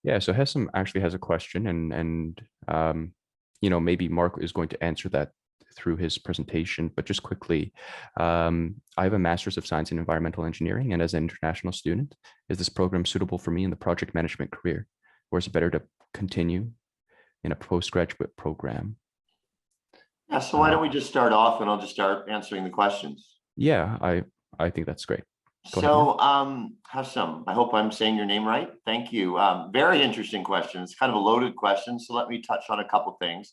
Yeah, so Hessam actually has a question, and maybe Mark is going to answer that through his presentation. But just quickly, I have a Master's of Science in Environmental Engineering, and as an international student, is this program suitable for me in the project management career, or is it better to continue in a postgraduate program? Yeah, so why don't Um, we just start off and I'll just start answering the questions. yeah, I think that's great. Go ahead, Mark. So, Hassam, I hope I'm saying your name right. Thank you. Very interesting question. It's kind of a loaded question, so let me touch on a couple things.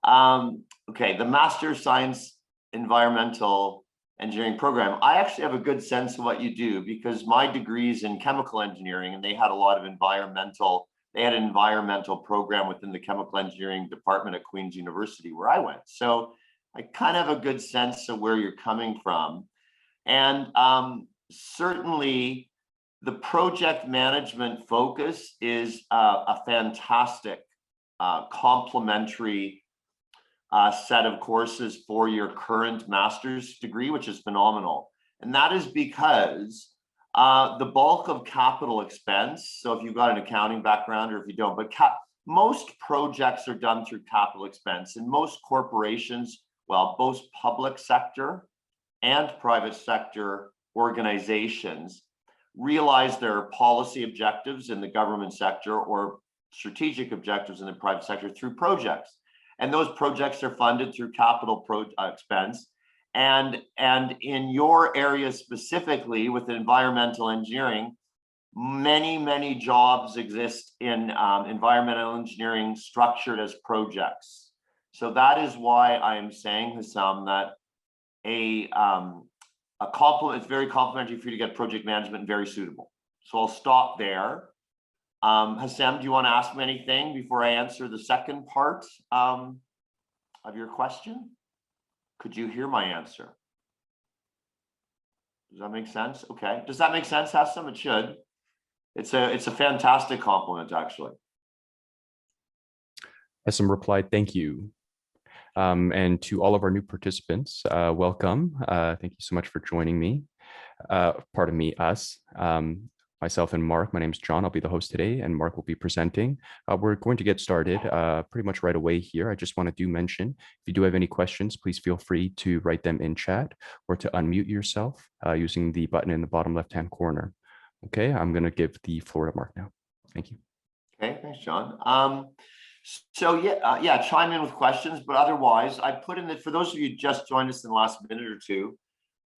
Okay, the Master of Science Environmental Engineering program. I actually have a good sense of what you do because my degree is in chemical engineering, and they had a lot of environmental. They had an environmental program within the chemical engineering department at Queen's University where I went. So I kind of have a good sense of where you're coming from. And certainly the project management focus is a fantastic complementary set of courses for your current master's degree, which is phenomenal. And that is because the bulk of capital expense, so if you've got an accounting background or if you don't, but most projects are done through capital expense, and most corporations, well, both public sector and private sector organizations realize their policy objectives in the government sector or strategic objectives in the private sector through projects. And those projects are funded through capital expense. And in your area specifically with environmental engineering, many jobs exist in environmental engineering structured as projects. So that is why I am saying, Hassam, that it's very complimentary for you to get project management and very suitable. So I'll stop there. Hassam, do you want to ask me anything before I answer the second part of your question? Could you hear my answer? Does that make sense? Okay. Does that make sense, Hassam? It should. It's a fantastic compliment, actually. Hessam replied, "Thank you." And to all of our new participants, welcome. Thank you so much for joining me. Pardon me, us. Myself and Mark. My name is John. I'll be the host today, and Mark will be presenting. We're going to get started pretty much right away here. I just want to mention, if you do have any questions, please feel free to write them in chat or to unmute yourself using the button in the bottom left-hand corner. Okay, I'm going to give the floor to Mark now. Thank you. Okay, thanks, John. So yeah, chime in with questions, but otherwise, I put in that for those of you who just joined us in the last minute or two,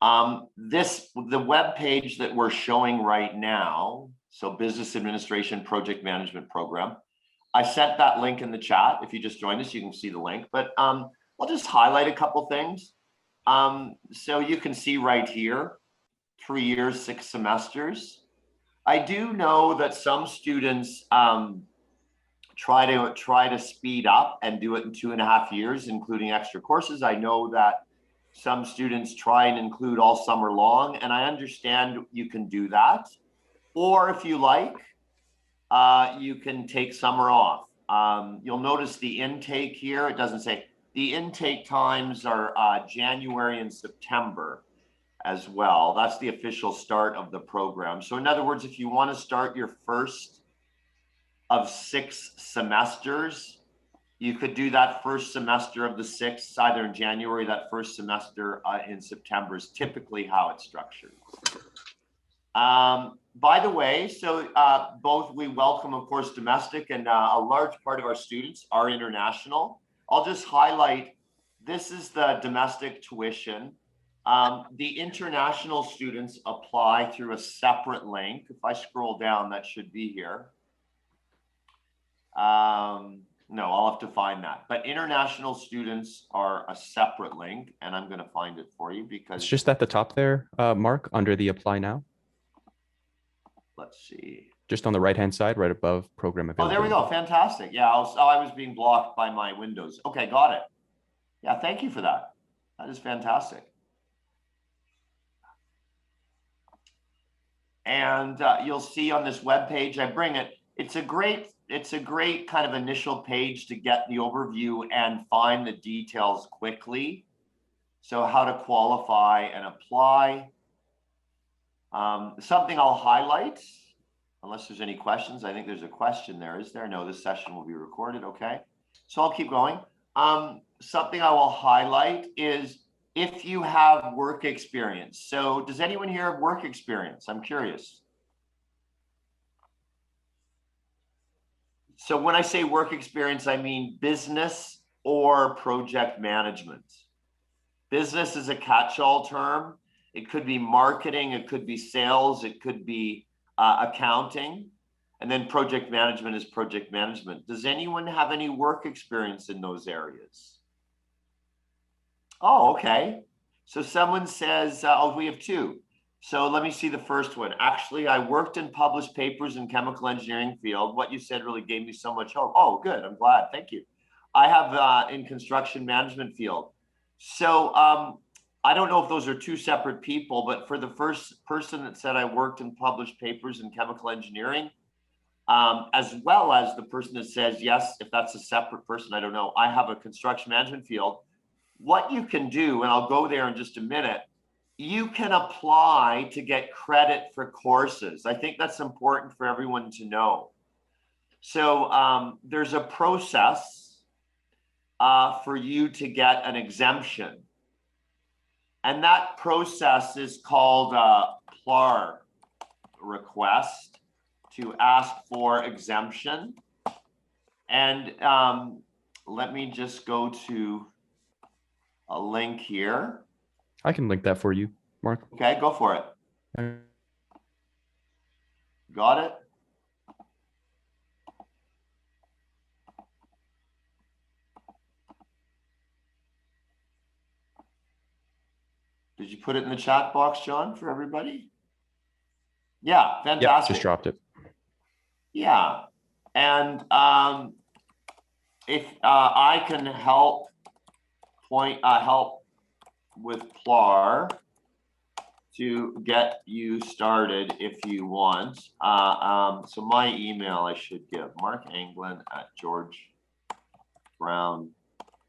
the web page that we're showing right now, so Business Administration Project Management Program, I sent that link in the chat. If you just joined us, you can see the link, but I'll just highlight a couple things. So you can see right here, 3 years, 6 semesters. I do know that some students try to speed up and do it in 2.5 years, including extra courses. I know that some students try and include all summer long, and I understand you can do that. Or if you like, you can take summer off. You'll notice the intake here, it doesn't say, the intake times are January and September as well. That's the official start of the program. So in other words, if you want to start your first of 6 semesters, you could do that first semester of the 6, either in January, that first semester in September is typically how it's structured. By the way, so both we welcome, of course, domestic, and a large part of our students are international. I'll just highlight, this is the domestic tuition. The international students apply through a separate link. If I scroll down, that should be here. No, I'll have to find that. But international students are a separate link, and I'm going to find it for you because it's just at the top there, Mark, under the apply now. Let's see. Just on the right-hand side, right above program availability. Oh, there we go. Fantastic. Yeah, I was being blocked by my windows. Okay, got it. Yeah, thank you for that. That is fantastic. And you'll see on this web page, I bring it. It's a great kind of initial page to get the overview and find the details quickly. So how to qualify and apply. Something I'll highlight Unless there's any questions. I think there's a question there. Is there? No, this session will be recorded. Okay. So I'll keep going. Something I will highlight is if you have work experience. So does anyone here have work experience? I'm curious. So when I say work experience, I mean business or project management. Business is a catch-all term. It could be marketing, it could be sales, it could be accounting. And then project management is project management. Does anyone have any work experience in those areas? Oh, okay. So someone says, oh, we have two. So let me see the first one. Actually, I worked in published papers in chemical engineering field. What you said really gave me so much hope. Oh, good. I'm glad. Thank you. I have in construction management field. So I don't know if those are two separate people, but for the first person that said I worked in published papers in chemical engineering, as well as the person that says, yes, if that's a separate person, I don't know. I have a construction management field. What you can do, and I'll go there in just a minute, you can apply to get credit for courses. I think that's important for everyone to know. So there's a process for you to get an exemption. And that process is called a PLAR request, to ask for exemption. And let me just go to a link here. I can link that for you, Mark. Okay, go for it. Got it? Did you put it in the chat box, John, for everybody? Yeah, fantastic. Yeah, just dropped it. Yeah, and if I can help help with PLAR to get you started if you want. So my email I should give, Mark Anglin at George Brown.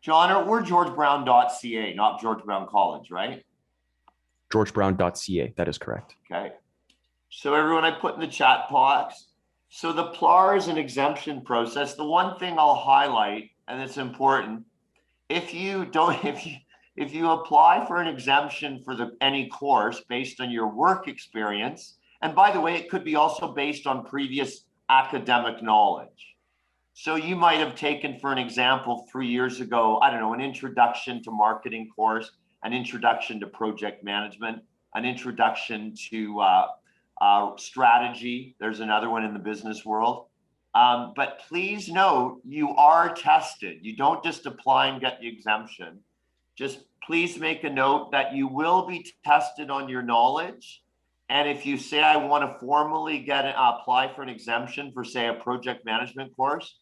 John, we're georgebrown.ca, not George Brown College, right? georgebrown.ca, that is correct. Okay. So everyone, I put in the chat box. So the PLAR is an exemption process. The one thing I'll highlight, and it's important, if you apply for an exemption for any course based on your work experience, and by the way, it could be also based on previous academic knowledge. So you might have taken, for an example, 3 years ago, I don't know, an introduction to marketing course, an introduction to project management, an introduction to strategy. There's another one in the business world. But please note, you are tested. You don't just apply and get the exemption. Just please make a note that you will be tested on your knowledge. And if you say, I want to formally apply for an exemption for, say, a project management course,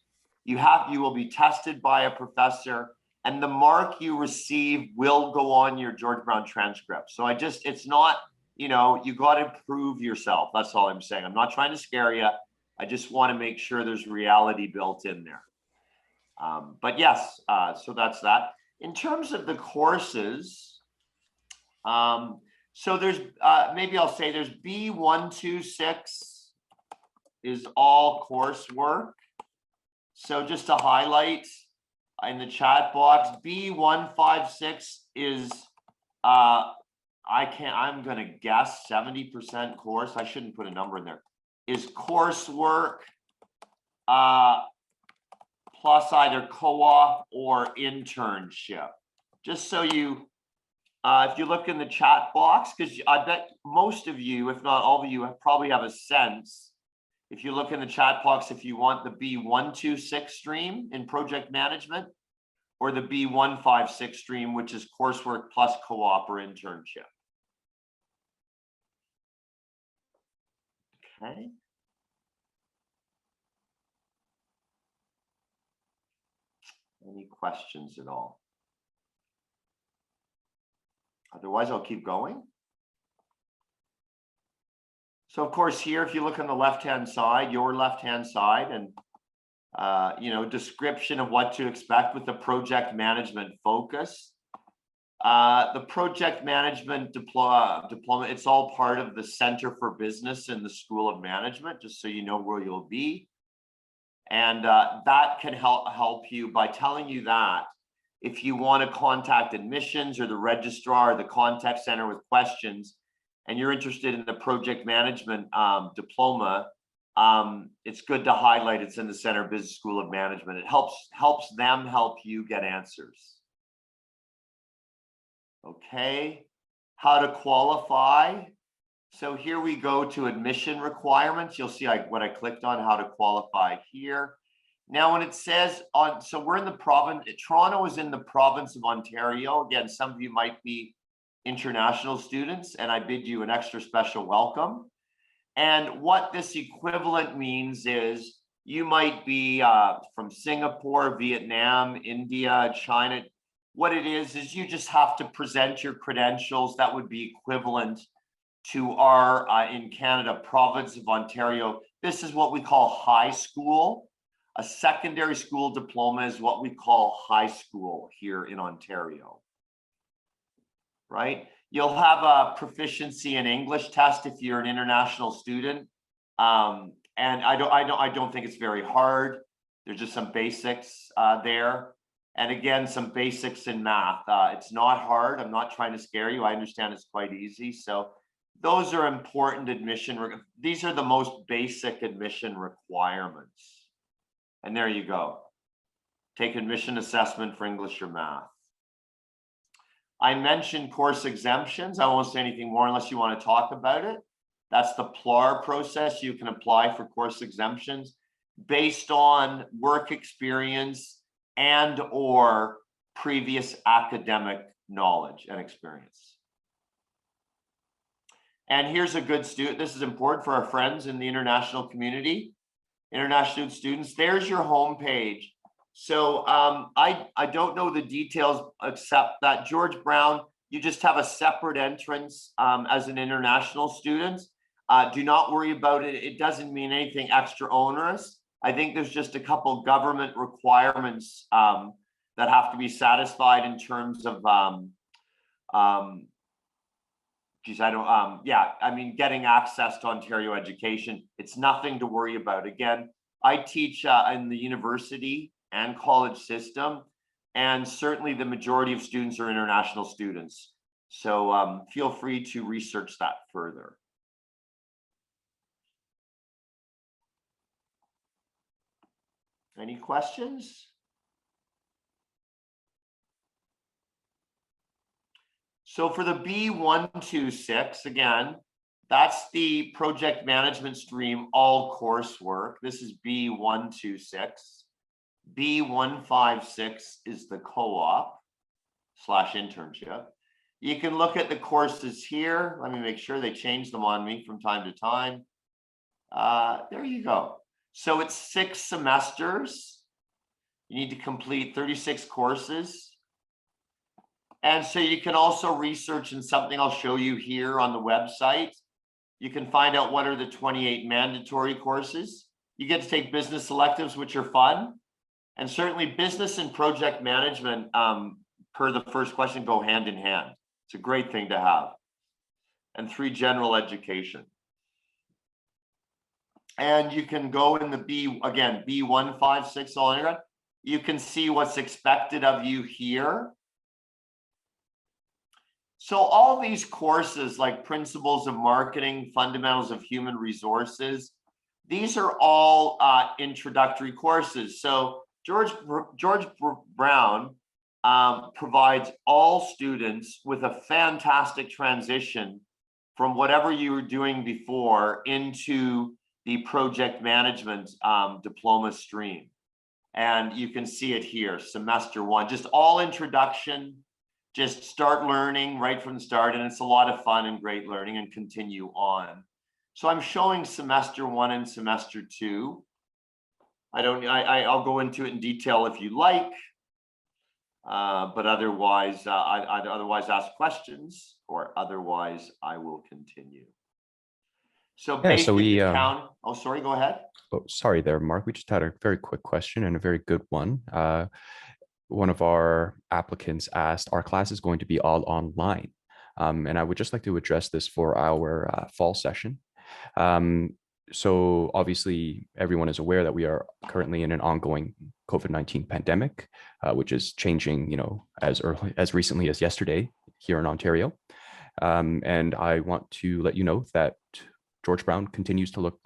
you will be tested by a professor, and the mark you receive will go on your George Brown transcript. So it's not, you got to prove yourself. That's all I'm saying. I'm not trying to scare you. I just want to make sure there's reality built in there. But yes, so that's that. In terms of the courses, so there's, maybe I'll say there's B126 is all coursework. So just to highlight in the chat box, B156 is, I'm going to guess 70% course. I shouldn't put a number in there. Is coursework plus either co-op or internship. Just so you, if you look in the chat box, because I bet most of you, if not all of you, probably have a sense. If you look in the chat box, if you want the B126 stream in project management, or the B156 stream, which is coursework plus co-op or internship. Okay. Any questions at all? Otherwise, I'll keep going. So of course, here, if you look on the left-hand side, your left-hand side, and description of what to expect with the project management focus. The project management diploma, it's all part of the Center for Business in the School of Management, just so you know where you'll be. And that can help you by telling you that if you want to contact admissions or the registrar or the contact center with questions, and you're interested in the project management diploma, it's good to highlight it's in the Center of Business School of Management. It helps them help you get answers. Okay, how to qualify. So here we go to admission requirements. You'll see what I clicked on, how to qualify here. Now, when it says so we're in the province, Toronto is in the province of Ontario. Again, some of you might be international students, and I bid you an extra special welcome. And what this equivalent means is you might be from Singapore, Vietnam, India, China. What it is you just have to present your credentials that would be equivalent to our, in Canada, province of Ontario. This is what we call high school. A secondary school diploma is what we call high school here in Ontario, right? You'll have a proficiency in English test if you're an international student. And I don't think it's very hard. There's just some basics there. And again, some basics in math. It's not hard. I'm not trying to scare you. I understand it's quite easy. So those are important admission. These are the most basic admission requirements. And there you go. Take admission assessment for English or math. I mentioned course exemptions. I won't say anything more unless you want to talk about it. That's the PLAR process. You can apply for course exemptions based on work experience and or previous academic knowledge and experience. And here's a good student. This is important for our friends in the international community, international students. There's your home page. So I don't know the details except that George Brown, you just have a separate entrance as an international student. Do not worry about it. It doesn't mean anything extra onerous. I think there's just a couple government requirements that have to be satisfied in terms of getting access to Ontario education. It's nothing to worry about. Again, I teach in the university and college system, and certainly the majority of students are international students. So feel free to research that further. Any questions? So for the B126, again, that's the project management stream, all coursework. This is B126. B156 is the co-op/internship. You can look at the courses here. Let me make sure they change them on me from time to time. There you go. So it's 6 semesters. You need to complete 36 courses. And so you can also research in something I'll show you here on the website. You can find out what are the 28 mandatory courses. You get to take business electives, which are fun. And certainly business and project management, per the first question, go hand in hand. It's a great thing to have. And 3 general education. And you can go in the B156 all undergrad. You can see what's expected of you here. So all these courses like Principles of Marketing, Fundamentals of Human Resources, these are all introductory courses. So George Brown provides all students with a fantastic transition from whatever you were doing before into the project management diploma stream. And you can see it here, semester 1, just all introduction, just start learning right from the start. And it's a lot of fun and great learning and continue on. So I'm showing semester 1 and semester 2. I'll go into it in detail if you like, but otherwise, I'd otherwise ask questions, or otherwise I will continue. So Yeah, so we, town. Oh, sorry, go ahead. Oh, sorry there, Mark. We just had a very quick question and a very good one. one of our applicants asked, our class is going to be all online. And I would just like to address this for our fall session. Um, so obviously everyone is aware that we are currently in an ongoing COVID-19 pandemic, which is changing, as recently as yesterday here in Ontario. And I want to let you know that George Brown continues to look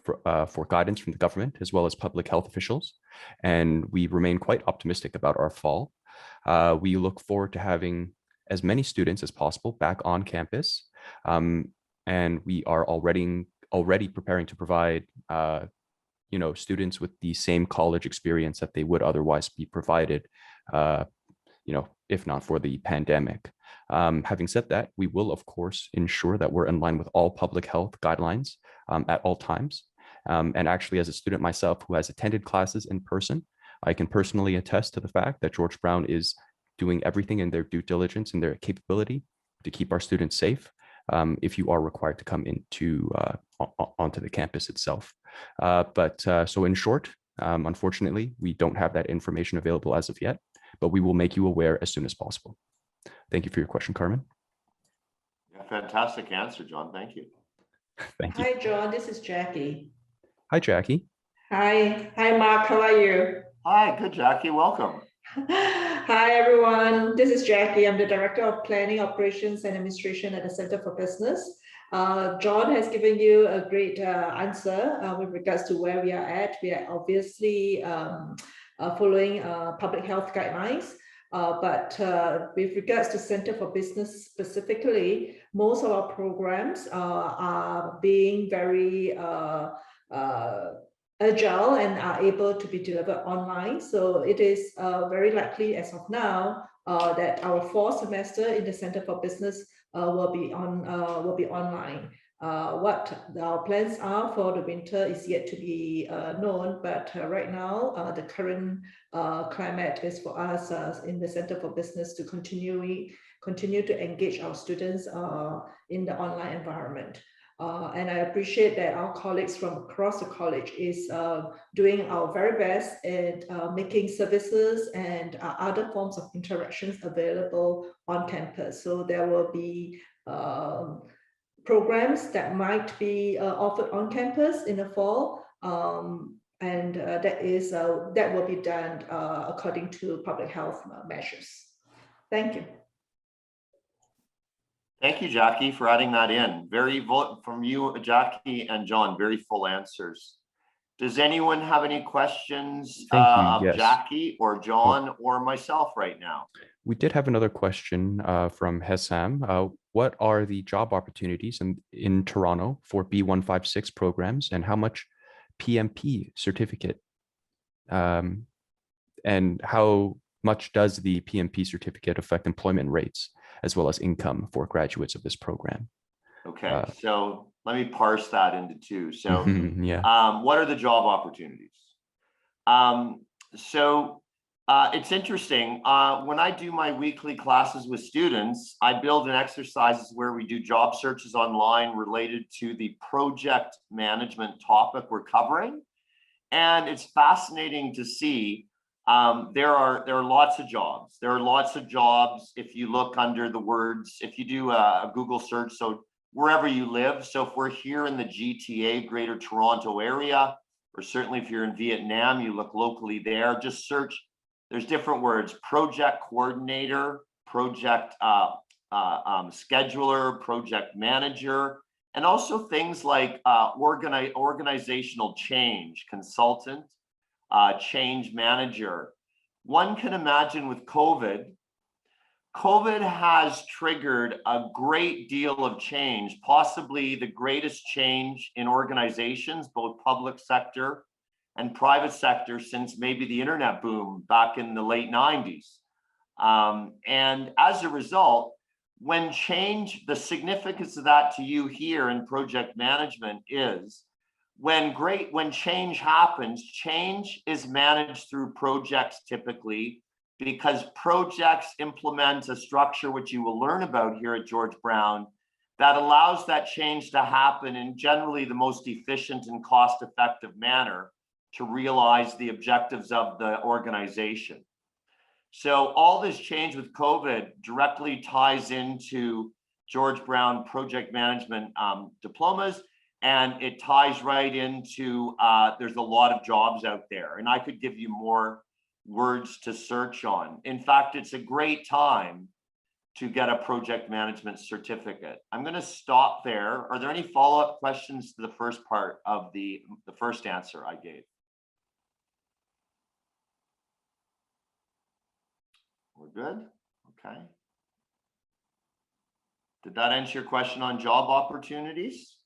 for guidance from the government as well as public health officials. And we remain quite optimistic about our fall. We look forward to having as many students as possible back on campus. And we are already preparing to provide students with the same college experience that they would otherwise be provided, if not for the pandemic. Having said that, we will, of course, ensure that we're in line with all public health guidelines at all times. And actually, as a student myself who has attended classes in person, I can personally attest to the fact that George Brown is doing everything in their due diligence and their capability to keep our students safe if you are required to come onto the campus itself. So in short, unfortunately, we don't have that information available as of yet, but we will make you aware as soon as possible. Thank you for your question, Carmen. Yeah, fantastic answer, John. Thank you. Thank you. Hi, John. This is Jackie. Hi, Jackie. Hi, Mark. How are you? Hi, good, Jackie. Welcome. Hi, everyone. This is Jackie. I'm the Director of Planning, Operations, and Administration at the Center for Business. John has given you a great answer with regards to where we are at. We are obviously following public health guidelines. But with regards to Center for Business specifically, most of our programs are being very agile and are able to be delivered online. So it is very likely as of now that our fall semester in the Center for Business will be online. What our plans are for the winter is yet to be known, but right now the current climate is for us in the Center for Business to continue to engage our students in the online environment. And I appreciate that our colleagues from across the college is doing our very best at making services and other forms of interactions available on campus. So there will be programs that might be offered on campus in the fall, and that will be done according to public health measures. Thank you. Thank you, Jackie, for adding that in. From you, Jackie and John, very full answers. Does anyone have any questions of Yes. Jackie or John or myself right now? We did have another question from Hesam. What are the job opportunities in Toronto for B156 programs, and how much PMP certificate and how much does the PMP certificate affect employment rates as well as income for graduates of this program? Okay, so let me parse that into two. So what are the job opportunities? It's interesting. When I do my weekly classes with students, I build in exercises where we do job searches online related to the project management topic we're covering. And it's fascinating to see there are lots of jobs. There are lots of jobs if you look under the words, if you do a Google search, so wherever you live. So if we're here in the GTA, Greater Toronto area, or certainly if you're in Vietnam, you look locally there, just search. There's different words: project coordinator, project scheduler, project manager, and also things like organizational change consultant, change manager. One can imagine with COVID has triggered a great deal of change, possibly the greatest change in organizations, both public sector and private sector, since maybe the internet boom back in the late 90s. And as a result, when change, the significance of that to you here in project management is when change happens, change is managed through projects typically, because projects implement a structure which you will learn about here at George Brown that allows that change to happen in generally the most efficient and cost-effective manner to realize the objectives of the organization. So all this change with COVID directly ties into George Brown project management diplomas, and it ties right into, there's a lot of jobs out there, and I could give you more words to search on. In fact, it's a great time to get a project management certificate. I'm going to stop there. Are there any follow-up questions to the first part of the first answer I gave? We're good? Okay. Did that answer your question on job opportunities?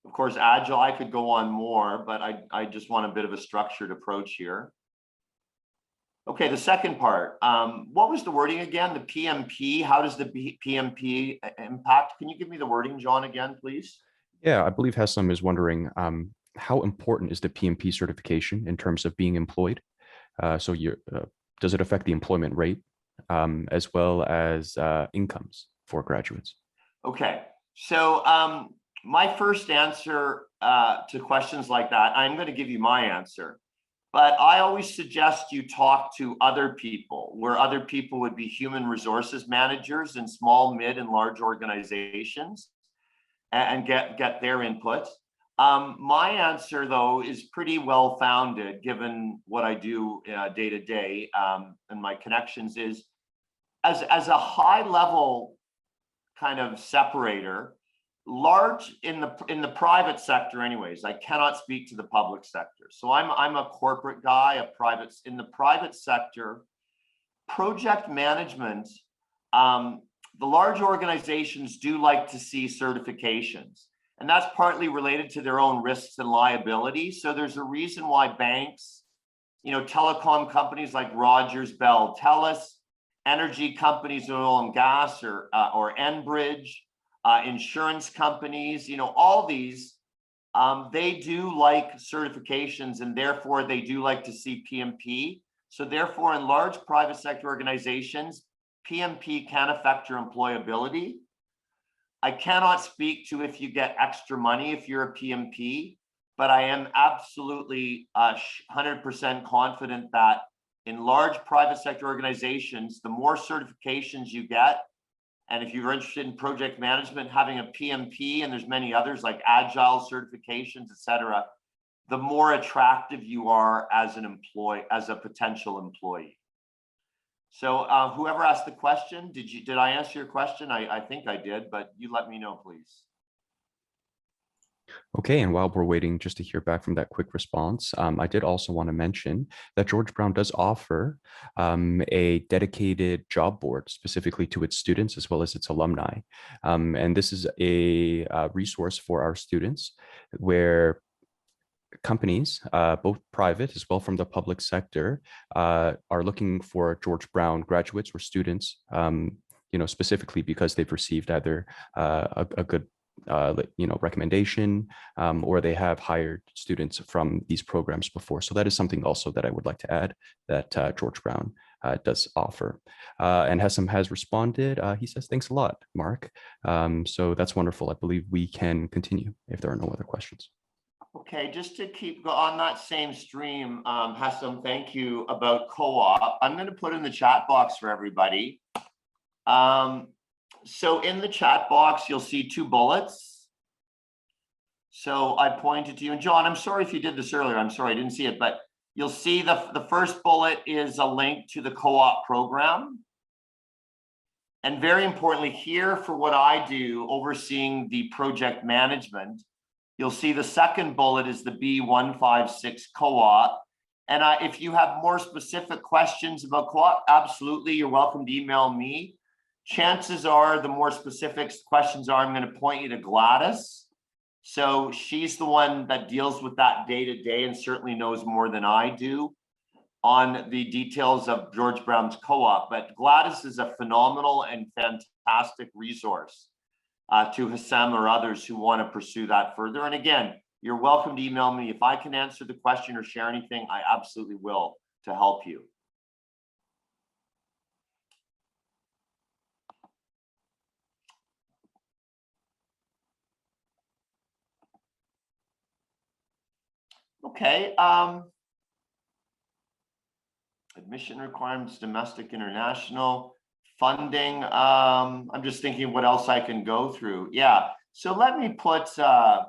Of course, Agile, I could go on more, but I just want a bit of a structured approach here. Okay, the second part. What was the wording again? The PMP, how does the PMP impact? Can you give me the wording, John, again, please? Yeah, I believe Hessam is wondering how important is the PMP certification in terms of being employed? So does it affect the employment rate as well as incomes for graduates? Okay, so my first answer to questions like that, I'm going to give you my answer. But I always suggest you talk to other people, where other people would be human resources managers in small, mid, and large organizations, and get their input. My answer, though, is pretty well founded, given what I do day to day and my connections. Is as a high level kind of separator. Large in the private sector, anyways. I cannot speak to the public sector, so I'm a corporate guy. In the private sector, project management. The large organizations do like to see certifications, and that's partly related to their own risks and liabilities. So there's a reason why banks, telecom companies like Rogers, Bell, TELUS, energy companies, oil and gas, or Enbridge. Insurance companies, all these, they do like certifications, and therefore they do like to see PMP. So therefore, in large private sector organizations, PMP can affect your employability. I cannot speak to if you get extra money if you're a PMP, but I am absolutely 100% confident that in large private sector organizations, the more certifications you get, and if you're interested in project management, having a PMP, and there's many others like Agile certifications, et cetera, the more attractive you are as a potential employee. So whoever asked the question, did I answer your question? I think I did, but you let me know, please. Okay, and while we're waiting just to hear back from that quick response, I did also want to mention that George Brown does offer a dedicated job board specifically to its students as well as its alumni. And this is a resource for our students where companies, both private as well from the public sector, are looking for George Brown graduates or students, specifically because they've received either a good recommendation, or they have hired students from these programs before. So that is something also that I would like to add that George Brown does offer. And Hessam has responded. He says, thanks a lot, Mark. So that's wonderful. I believe we can continue if there are no other questions. Okay, just to keep on that same stream, Hessam, thank you, about co-op. I'm going to put in the chat box for everybody. So in the chat box, you'll see 2 bullets. So I pointed to you, and John, I'm sorry if you did this earlier. I'm sorry, I didn't see it, but you'll see the first bullet is a link to the co-op program. And very importantly here, for what I do, overseeing the project management, you'll see the second bullet is the B156 co-op. And if you have more specific questions about co-op, absolutely, you're welcome to email me. Chances are, the more specific questions are, I'm going to point you to Gladys. So she's the one that deals with that day to day and certainly knows more than I do on the details of George Brown's co-op. But Gladys is a phenomenal and fantastic resource to Hessam or others who want to pursue that further. And again, you're welcome to email me. If I can answer the question or share anything, I absolutely will to help you. Okay. Admission requirements, domestic, international, funding. I'm just thinking what else I can go through. Yeah, so let me put, I'm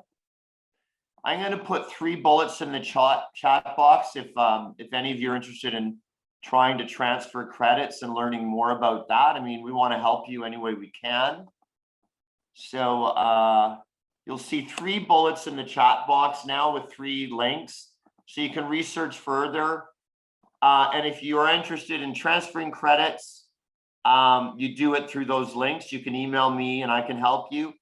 going to put 3 bullets in the chat box if any of you are interested in trying to transfer credits and learning more about that. I mean, we want to help you any way we can. So you'll see 3 bullets in the chat box now with 3 links, so you can research further. And if you are interested in transferring credits, you do it through those links. You can email me and I can help you.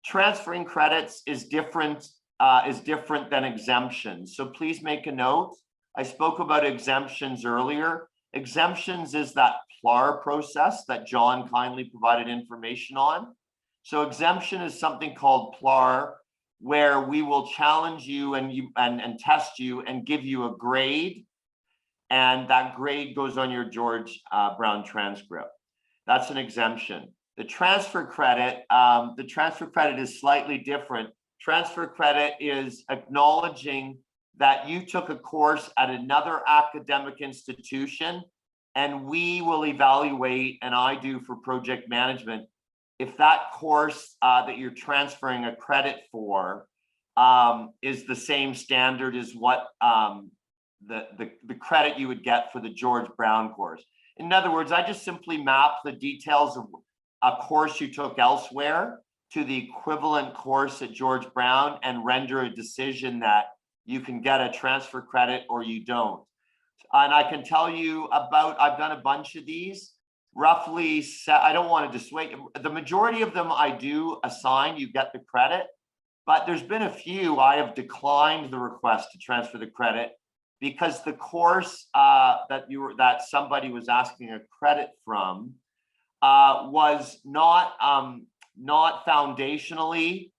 Transferring credits is different than exemptions. So please make a note. I spoke about exemptions earlier. Exemptions is that PLAR process that John kindly provided information on. So exemption is something called PLAR, where we will challenge you and test you and give you a grade. And that grade goes on your George Brown transcript. That's an exemption. The transfer credit is slightly different. Transfer credit is acknowledging that you took a course at another academic institution, and we will evaluate, and I do for project management, if that course that you're transferring a credit for is the same standard as what the credit you would get for the George Brown course. In other words, I just simply map the details of a course you took elsewhere to the equivalent course at George Brown and render a decision that you can get a transfer credit or you don't. And I can tell you about, I've done a bunch of these, roughly, I don't want to dissuade, the majority of them I do assign, you get the credit, but there's been a few I have declined the request to transfer the credit because the course that somebody was asking a credit from was not foundationally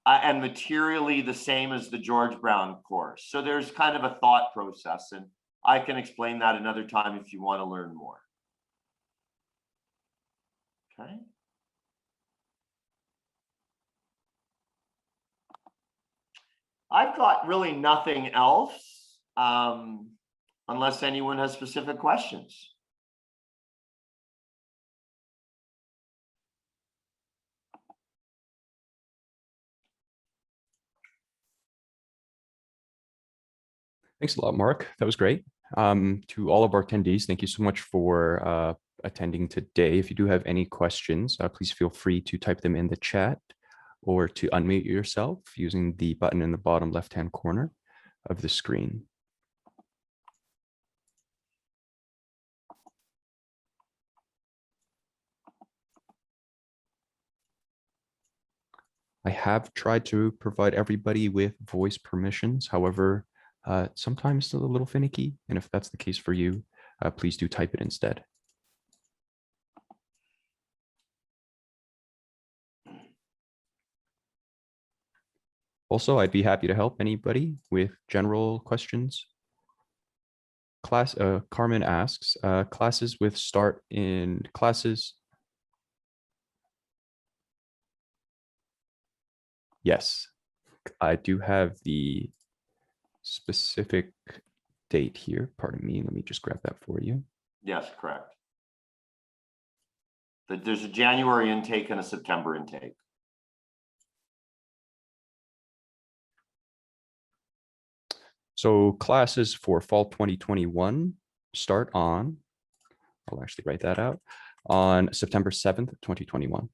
and materially the same as the George Brown course. So there's kind of a thought process, and I can explain that another time if you want to learn more. Okay. I've got really nothing else, unless anyone has specific questions. Thanks a lot, Mark. That was great. To all of our attendees, thank you so much for attending today. If you do have any questions, please feel free to type them in the chat or to unmute yourself using the button in the bottom left-hand corner of the screen. I have tried to provide everybody with voice permissions. However, sometimes it's a little finicky. And if that's the case for you, please do type it instead. Also, I'd be happy to help anybody with general questions. Carmen asks, classes with start in classes. Yes, I do have the specific date here. Pardon me, let me just grab that for you. Yes, correct. There's a January intake and a September intake. So classes for fall 2021 start on, I'll actually write that out, on September 7th, 2021.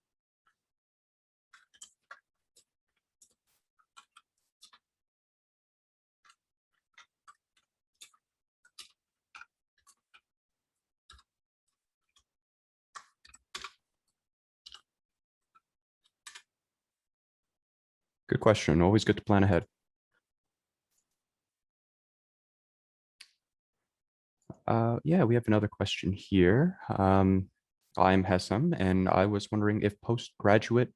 Good question. Always good to plan ahead. Yeah, we have another question here. I'm Hessam, and I was wondering if postgraduate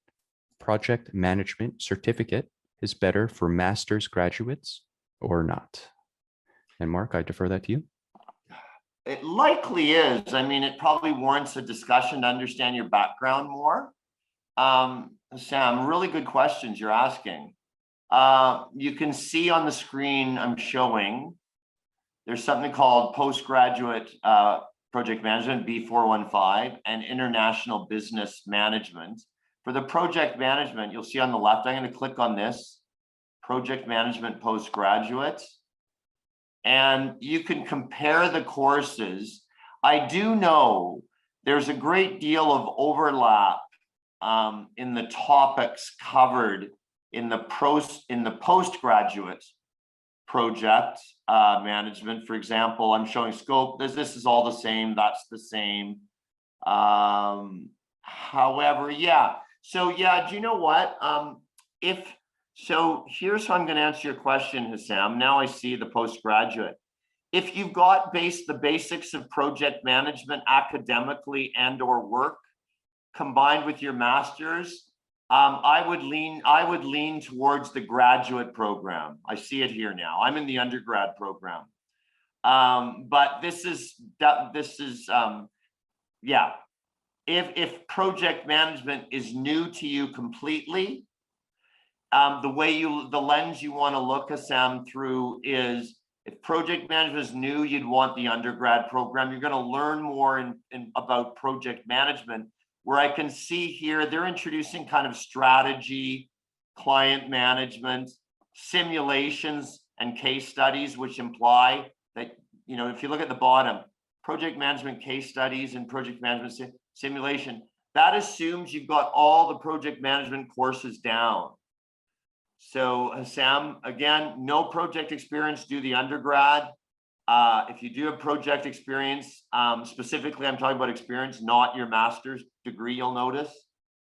project management certificate is better for master's graduates or not. And Mark, I defer that to you. It likely is. I mean, it probably warrants a discussion to understand your background more. Sam, really good questions you're asking. You can see on the screen I'm showing There's something called postgraduate project management, B415, and international business management. For the project management, you'll see on the left, I'm going to click on this, project management postgraduate. And you can compare the courses. I do know there's a great deal of overlap in the topics covered in the postgraduate project management. For example, I'm showing scope. This is all the same. That's the same. However, yeah. So yeah, do you know what? So here's how I'm going to answer your question, Hassam. Now I see the postgraduate. If you've got the basics of project management academically and/or work combined with your master's, I would lean towards the graduate program. I see it here now. I'm in the undergrad program, but this is yeah. If project management is new to you completely, the lens you want to look, Sam, through is, if project management is new, you'd want the undergrad program. You're going to learn more about project management, where I can see here they're introducing kind of strategy, client management, simulations, and case studies, which imply that, you know, if you look at the bottom, project management case studies and project management simulation, that assumes you've got all the project management courses down. So Hassam, again, no project experience, do the undergrad. If you do have project experience, specifically I'm talking about experience, not your master's degree, you'll notice,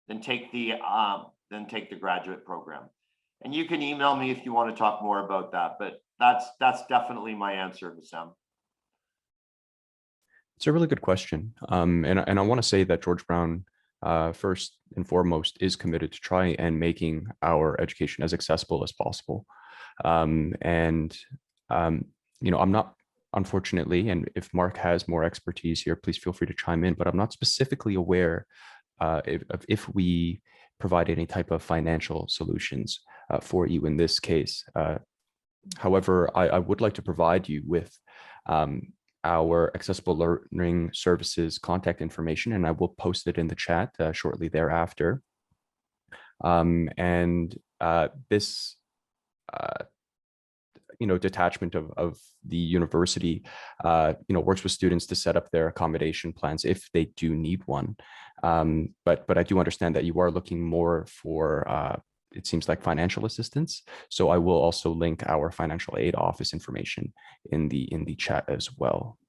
then take the graduate program. And you can email me if you want to talk more about that, but that's definitely my answer, Hassam. It's a really good question. And I want to say that George Brown, first and foremost, is committed to try and making our education as accessible as possible. You know, I'm not, unfortunately, and if Mark has more expertise here, please feel free to chime in, but I'm not specifically aware if we provide any type of financial solutions for you in this case. However, I would like to provide you with our accessible learning services contact information, and I will post it in the chat shortly thereafter. This you know, detachment of the university, you know, works with students to set up their accommodation plans if they do need one. But I do understand that you are looking more for, it seems like, financial assistance. So I will also link our financial aid office information in the chat as well.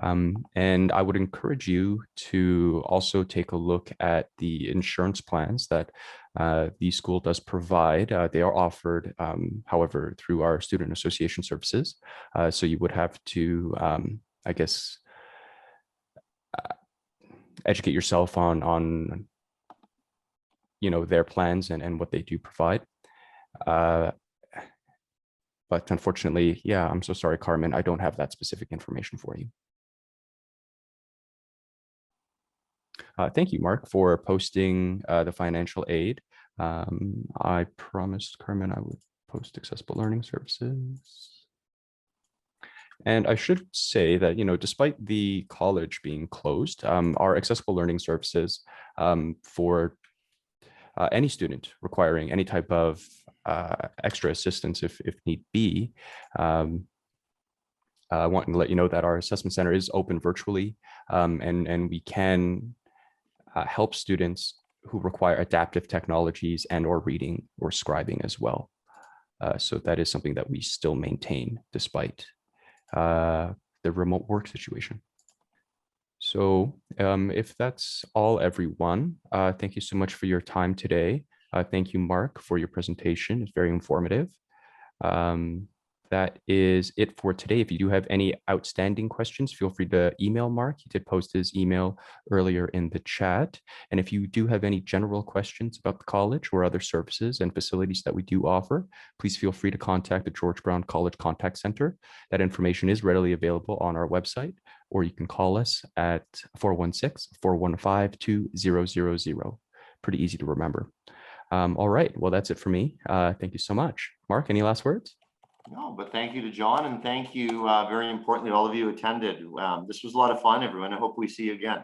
And I would encourage you to also take a look at the insurance plans that the school does provide. They are offered, however, through our student association services. So you would have to, I guess, educate yourself on you know, their plans and what they do provide. But unfortunately, yeah, I'm so sorry, Carmen, I don't have that specific information for you. Thank you, Mark, for posting the financial aid. I promised Carmen I would post accessible learning services. And I should say that, you know, despite the college being closed, our accessible learning services for any student requiring any type of extra assistance if need be, I want to let you know that our assessment center is open virtually, and we can help students who require adaptive technologies and or reading or scribing as well. So that is something that we still maintain despite the remote work situation. So if that's all, everyone, thank you so much for your time today. Thank you, Mark, for your presentation. It's very informative. That is it for today. If you do have any outstanding questions, feel free to email Mark. He did post his email earlier in the chat. And if you do have any general questions about the college or other services and facilities that we do offer, please feel free to contact the George Brown College Contact Center. That information is readily available on our website, or you can call us at 416-415-2000. Pretty easy to remember. All right, well, that's it for me. Thank you so much. Mark, any last words? No, but thank you to John, and thank you very importantly, all of you attended. This was a lot of fun, everyone. I hope we see you again.